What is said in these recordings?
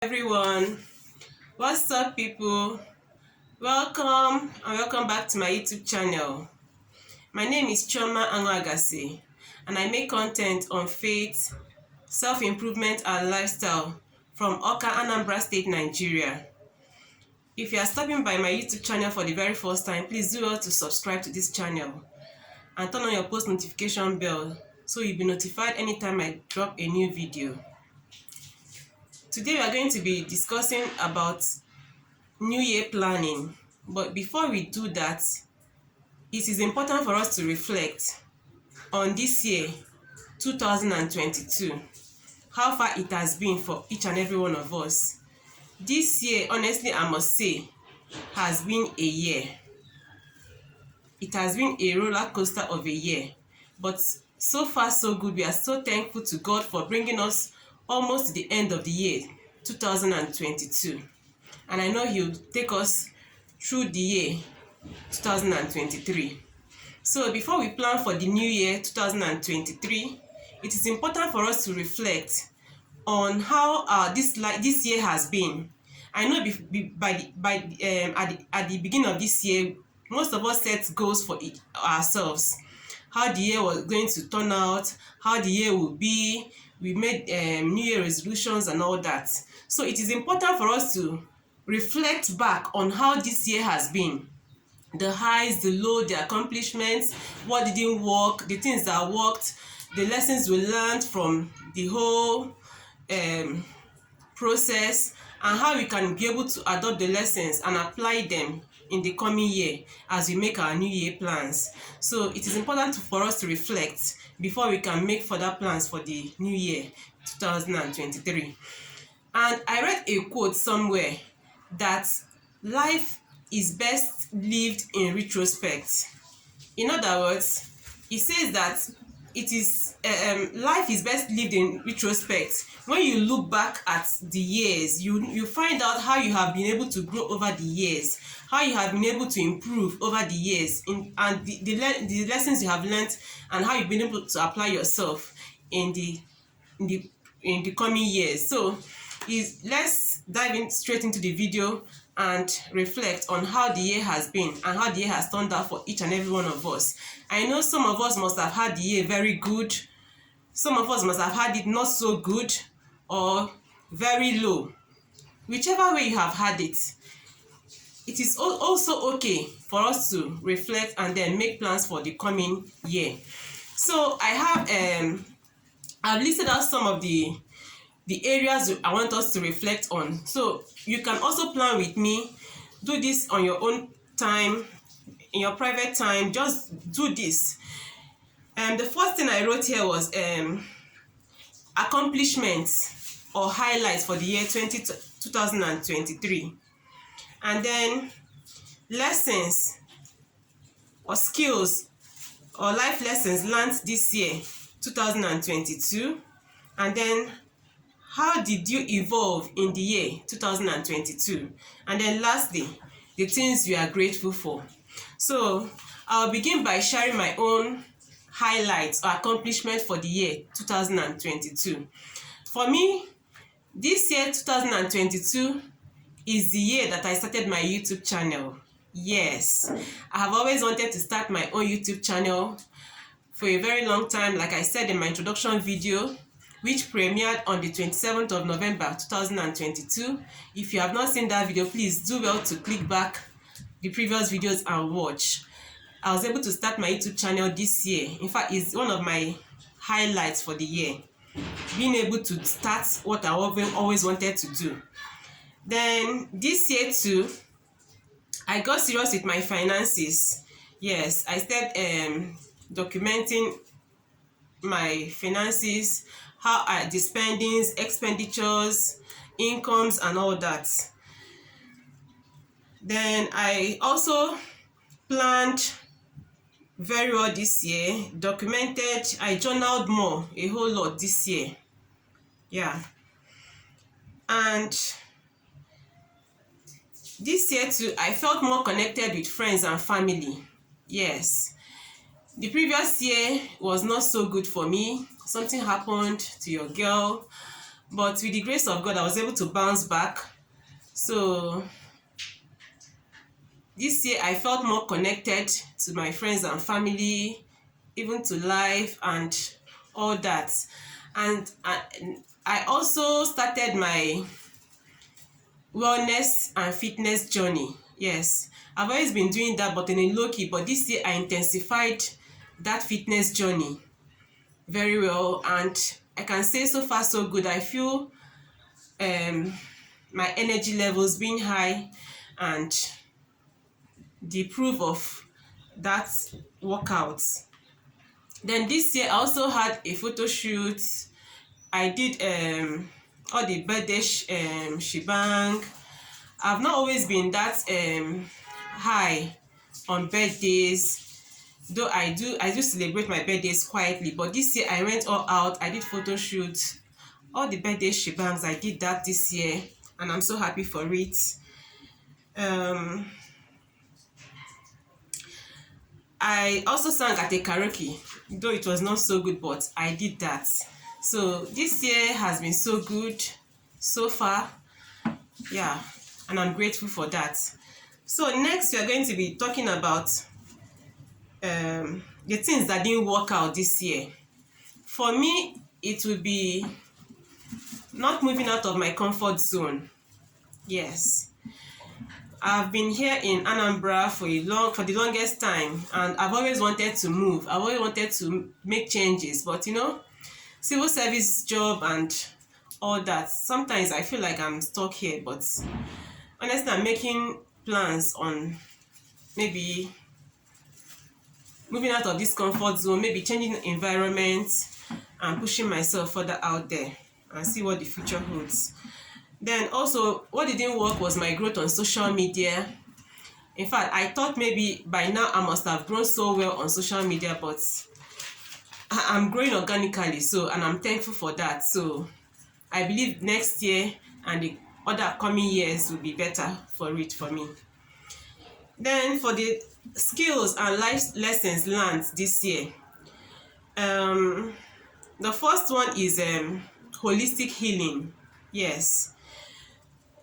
Everyone, what's up people? Welcome back to my YouTube channel. My name is Chioma Anwagasi and I make content on faith, self-improvement and lifestyle from Awka, Anambra State, Nigeria. If you are stopping by my YouTube channel for the very first time, please do well to subscribe to this channel and turn on your post notification bell so you'll be notified anytime I drop a new video. Today we are going to be discussing about New Year planning, but before we do that, it is important for us to reflect on this year 2022, how far it has been for each and every one of us. This year, honestly, I must say, has been a year. It has been a roller coaster of a year, but so far so good. We are so thankful to God for bringing us almost to the end of the year 2022. And I know He'll take us through the year 2023. So before we plan for the new year 2023, it is important for us to reflect on how this year has been. I know at the beginning of this year, most of us set goals for ourselves. How the year was going to turn out, how the year will be. We made New Year resolutions and all that. So it is important for us to reflect back on how this year has been. The highs, the lows, the accomplishments, what didn't work, the things that worked, the lessons we learned from the whole process, and how we can be able to adopt the lessons and apply them in the coming year as we make our New Year plans. So it is important for us to reflect before we can make further plans for the new year 2023. And I read a quote somewhere that life is best lived in retrospect. In other words, it says that it is life is best lived in retrospect. When you look back at the years, you find out how you have been able to grow over the years, how you have been able to improve over the years, and the lessons you have learned, and how you've been able to apply yourself in the coming years. So let's dive in straight into the video and reflect on how the year has been and how the year has turned out for each and every one of us. I know some of us must have had the year very good. Some of us must have had it not so good or very low. Whichever way you have had it, it is also okay for us to reflect and then make plans for the coming year. So I've listed out some of the areas I want us to reflect on. So you can also plan with me. Do this on your own time, in your private time. Just do this. The first thing I wrote here was accomplishments or highlights for the year 2023. And then lessons or skills or life lessons learned this year 2022. And then how did you evolve in the year 2022? And then lastly, the things you are grateful for. So I'll begin by sharing my own highlights or accomplishments for the year 2022. For me, this year 2022 is the year that I started my YouTube channel. Yes, I have always wanted to start my own YouTube channel for a very long time, like I said in my introduction video, which premiered on the 27th of November 2022. If you have not seen that video, please do well to click back the previous videos and watch. I was able to start my YouTube channel this year. In fact, it's one of my highlights for the year, being able to start what I always wanted to do. Then this year too, I got serious with my finances. Yes, I started documenting my finances, the spendings, expenditures, incomes, and all that. Then I also planned very well this year, documented, I journaled more, a whole lot this year. Yeah. And this year too, I felt more connected with friends and family. Yes. The previous year was not so good for me. Something happened to your girl, but with the grace of God, I was able to bounce back. So this year I felt more connected to my friends and family, even to life and all that. And I also started my wellness and fitness journey. Yes, I've always been doing that, but in a low key. But this year I intensified that fitness journey very well, and I can say so far so good. I feel my energy levels being high, and the proof of that workout. Then this year I also had a photo shoot. I did all the birthday shebang. I've not always been that high on birthdays, though I do celebrate my birthdays quietly. But this year I went all out. I did photo shoots, all the birthday shebangs. I did that this year, and I'm so happy for it. I also sang at a karaoke, though it was not so good, but I did that. So this year has been so good so far. Yeah, and I'm grateful for that. So next we are going to be talking about the things that didn't work out this year. For me, it would be not moving out of my comfort zone. Yes, I've been here in Anambra for the longest time, and I've always wanted to move. I've always wanted to make changes, but civil service job and all that, sometimes I feel like I'm stuck here. But honestly, I'm making plans on maybe moving out of this comfort zone, maybe changing the environment and pushing myself further out there and see what the future holds. Then also, what didn't work was my growth on social media. In fact, I thought maybe by now I must have grown so well on social media, but I'm growing organically, and I'm thankful for that. So I believe next year and the other coming years will be better for me. Then for the skills and life lessons learned this year, the first one is holistic healing. Yes,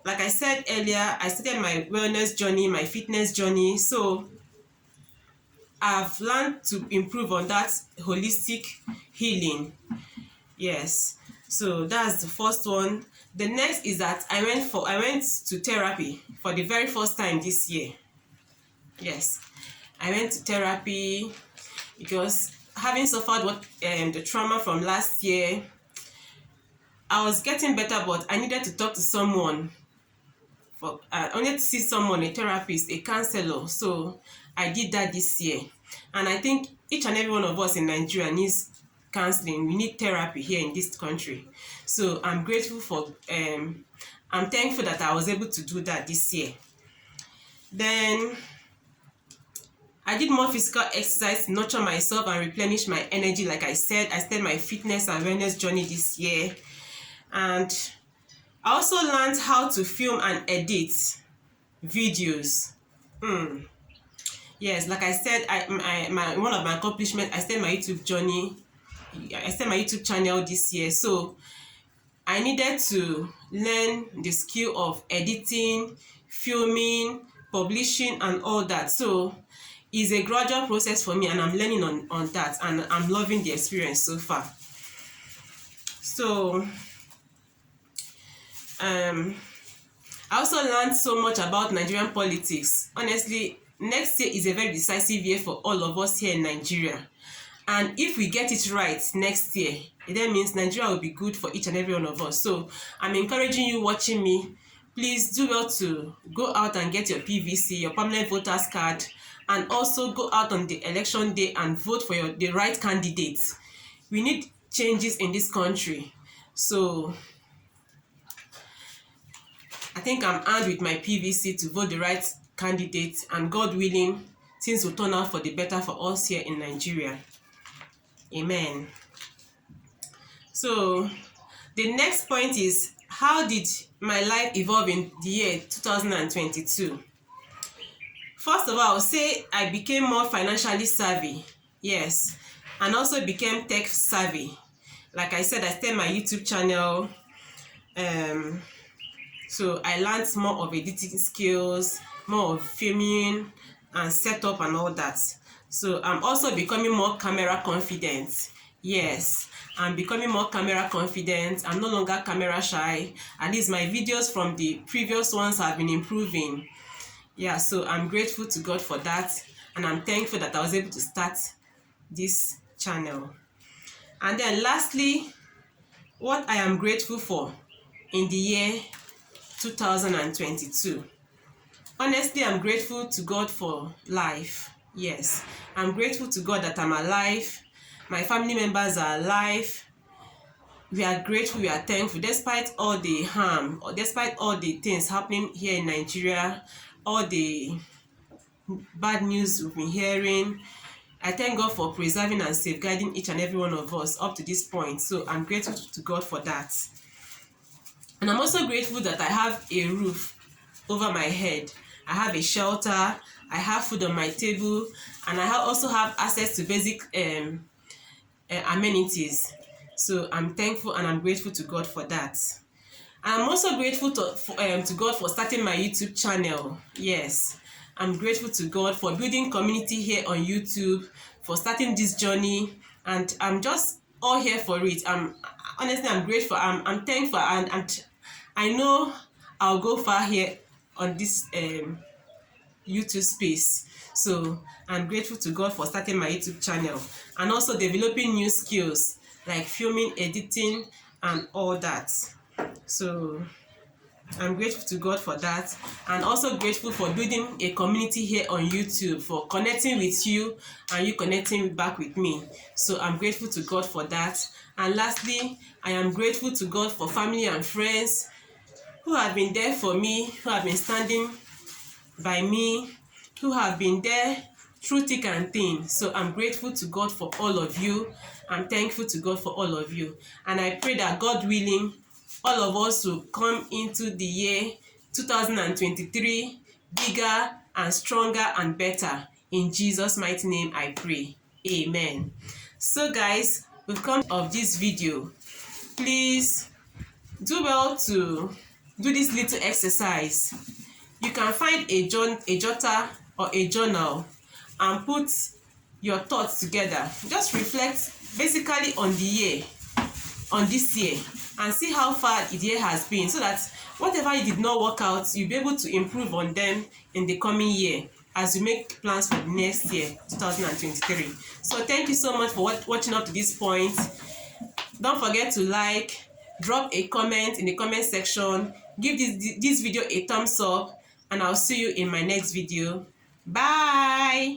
like I said earlier, I started my wellness journey, my fitness journey. So I've learned to improve on that holistic healing. Yes, so that's the first one. The next is that I went to therapy for the very first time this year. Yes, I went to therapy because having suffered the trauma from last year, I was getting better, but I needed to talk to someone. I wanted to see someone, a therapist, a counselor. So I did that this year, and I think each and every one of us in Nigeria needs counseling. We need therapy here in this country. So I'm grateful for I'm thankful that I was able to do that this year. Then I did more physical exercise to nurture myself and replenish my energy. Like I said, I started my fitness and wellness journey this year. And I also learned how to film and edit videos. Yes, like I said, one of my accomplishments, I started my YouTube journey. I started my YouTube channel this year. So I needed to learn the skill of editing, filming, publishing, and all that. So it's a gradual process for me, and I'm learning on that, and I'm loving the experience so far. So I also learned so much about Nigerian politics. Honestly, next year is a very decisive year for all of us here in Nigeria. And if we get it right next year, it then means Nigeria will be good for each and every one of us. So I'm encouraging you watching me, please do well to go out and get your PVC, your permanent voters card, and also go out on the election day and vote for the right candidates. We need changes in this country. So I think I'm armed with my PVC to vote the right candidate, and God willing, things will turn out for the better for us here in Nigeria. Amen. So the next point is, how did my life evolve in the year 2022? First of all, I would say I became more financially savvy. Yes, and also became tech savvy. Like I said, I started my YouTube channel. So I learned more of editing skills, more of filming and setup and all that. So I'm also becoming more camera confident. Yes, I'm becoming more camera confident. I'm no longer camera shy. At least my videos from the previous ones have been improving. Yeah, so I'm grateful to God for that, and I'm thankful that I was able to start this channel. And then lastly, what I am grateful for in the year 2022. Honestly, I'm grateful to God for life. Yes, I'm grateful to God that I'm alive. My family members are alive. We are grateful, we are thankful, despite all the harm, or despite all the things happening here in Nigeria, all the bad news we've been hearing. I thank God for preserving and safeguarding each and every one of us up to this point. So I'm grateful to God for that. And I'm also grateful that I have a roof over my head. I have a shelter, I have food on my table, and I also have access to basic amenities. So I'm thankful and I'm grateful to God for that. I'm also grateful to God for starting my YouTube channel. Yes, I'm grateful to God for building community here on YouTube, for starting this journey, and I'm just all here for it. Honestly, I'm grateful. I'm thankful, and I know I'll go far here on this YouTube space. So I'm grateful to God for starting my YouTube channel and also developing new skills like filming, editing, and all that. So I'm grateful to God for that, and also grateful for building a community here on YouTube, for connecting with you and you connecting back with me. So I'm grateful to God for that. And lastly, I am grateful to God for family and friends who have been there for me, who have been standing by me, who have been there through thick and thin. So I'm grateful to God for all of you. I'm thankful to God for all of you. And I pray that God willing, all of us will come into the year 2023 bigger and stronger and better. In Jesus' mighty name I pray. Amen. So guys, we've come of this video. Please do well to do this little exercise. You can find a jotter or a journal and put your thoughts together. Just reflect basically on the year, on this year, and see how far the year has been, so that whatever you did not work out, you'll be able to improve on them in the coming year as you make plans for the next year, 2023. So thank you so much for watching up to this point. Don't forget to like, drop a comment in the comment section, give this video a thumbs up, and I'll see you in my next video. Bye.